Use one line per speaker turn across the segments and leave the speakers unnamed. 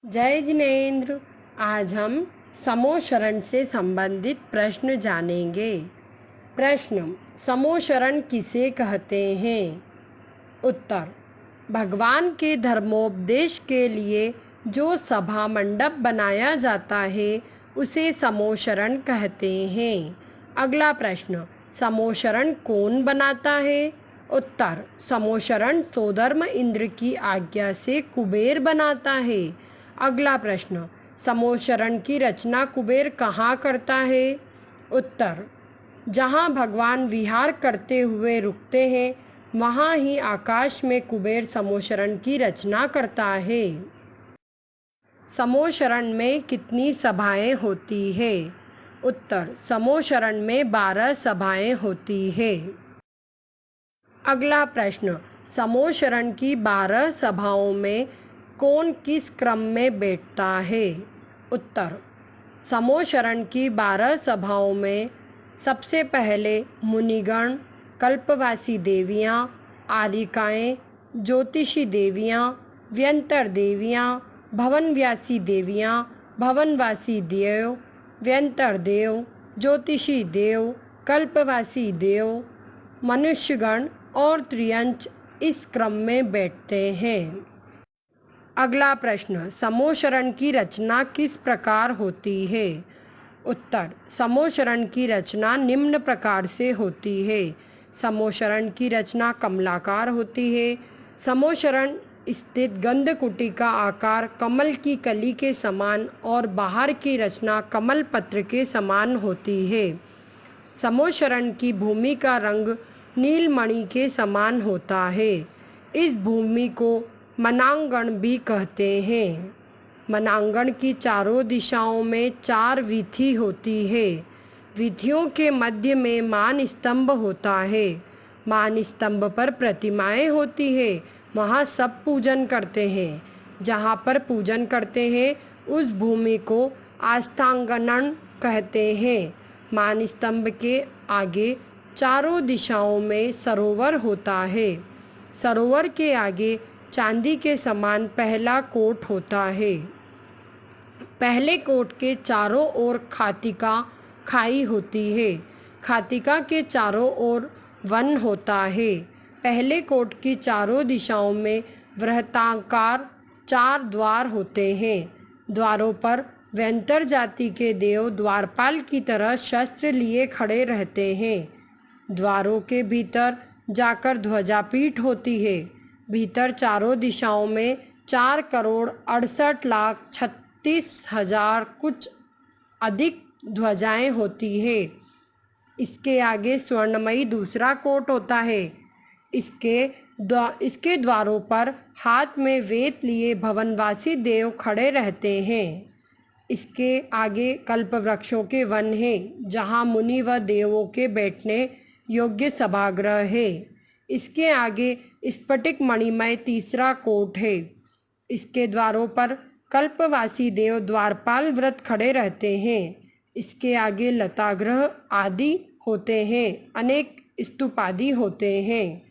जय जिनेन्द्र। आज हम समोशरण से संबंधित प्रश्न जानेंगे। प्रश्न: समोशरण किसे कहते हैं? उत्तर: भगवान के धर्मोपदेश के लिए जो सभा मंडप बनाया जाता है उसे समोशरण कहते हैं। अगला प्रश्न: समोशरण कौन बनाता है? उत्तर: समोशरण सोधर्म इंद्र की आज्ञा से कुबेर बनाता है। अगला प्रश्न: समोशरण की रचना कुबेर कहाँ करता है? उत्तर: जहाँ भगवान विहार करते हुए रुकते हैं वहाँ ही आकाश में कुबेर समोशरण की रचना करता है। समोशरण में कितनी सभाएं होती है? उत्तर: समोशरण में 12 सभाएं होती है। अगला प्रश्न: समोशरण की 12 सभाओं में कौन किस क्रम में बैठता है? उत्तर: समोशरण की 12 सभाओं में सबसे पहले मुनिगण, कल्पवासी देवियाँ, आर्यिकाएँ, ज्योतिषी देवियाँ, व्यंतर देवियाँ, भवनव्यासी देवियाँ, भवनवासी देव, व्यंतर देव, ज्योतिषी देव, कल्पवासी देव, मनुष्यगण और त्रियंच इस क्रम में बैठते हैं। अगला प्रश्न: समोशरण की रचना किस प्रकार होती है? उत्तर: समोशरण की रचना निम्न प्रकार से होती है। समोशरण की रचना कमलाकार होती है। समोशरण स्थित गंधकुटी का आकार कमल की कली के समान और बाहर की रचना कमल पत्र के समान होती है। समोशरण की भूमि का रंग नीलमणि के समान होता है। इस भूमि को मनांगण भी कहते हैं। मनांगण की चारों दिशाओं में 4 वीथी होती है। वीथियों के मध्य में मान स्तंभ होता है। मान स्तंभ पर प्रतिमाएं होती है। वहाँ सब पूजन करते हैं। जहाँ पर पूजन करते हैं उस भूमि को आस्थांगण कहते हैं। मान स्तंभ के आगे चारों दिशाओं में सरोवर होता है। सरोवर के आगे चांदी के समान पहला कोट होता है। पहले कोट के चारों ओर खातिका खाई होती है। खातिका के चारों ओर वन होता है। पहले कोट की चारों दिशाओं में वृत्ताकार 4 द्वार होते हैं। द्वारों पर व्यंतर जाति के देव द्वारपाल की तरह शस्त्र लिए खड़े रहते हैं। द्वारों के भीतर जाकर ध्वजापीठ होती है। भीतर चारों दिशाओं में 4,68,36,000 कुछ अधिक ध्वजाएं होती है। इसके आगे स्वर्णमयी दूसरा कोट होता है। इसके द्वारों पर हाथ में वेद लिए भवनवासी देव खड़े रहते हैं। इसके आगे कल्प वृक्षों के वन हैं जहाँ मुनि व देवों के बैठने योग्य सभागृह है। इसके आगे स्फटिक मणिमय तीसरा कोट है। इसके द्वारों पर कल्पवासी देव द्वारपाल व्रत खड़े रहते हैं। इसके आगे लतागृह आदि होते हैं। अनेक स्तूप आदि होते हैं।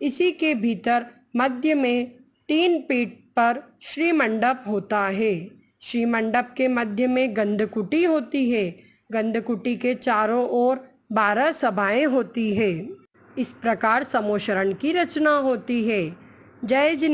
इसी के भीतर मध्य में 3 पीठ पर श्रीमंडप होता है। श्रीमंडप के मध्य में गंधकुटी होती है। गंधकुटी के चारों ओर 12 सभाएं होती है। इस प्रकार समोशरण की रचना होती है। जय जिनेन्द्र।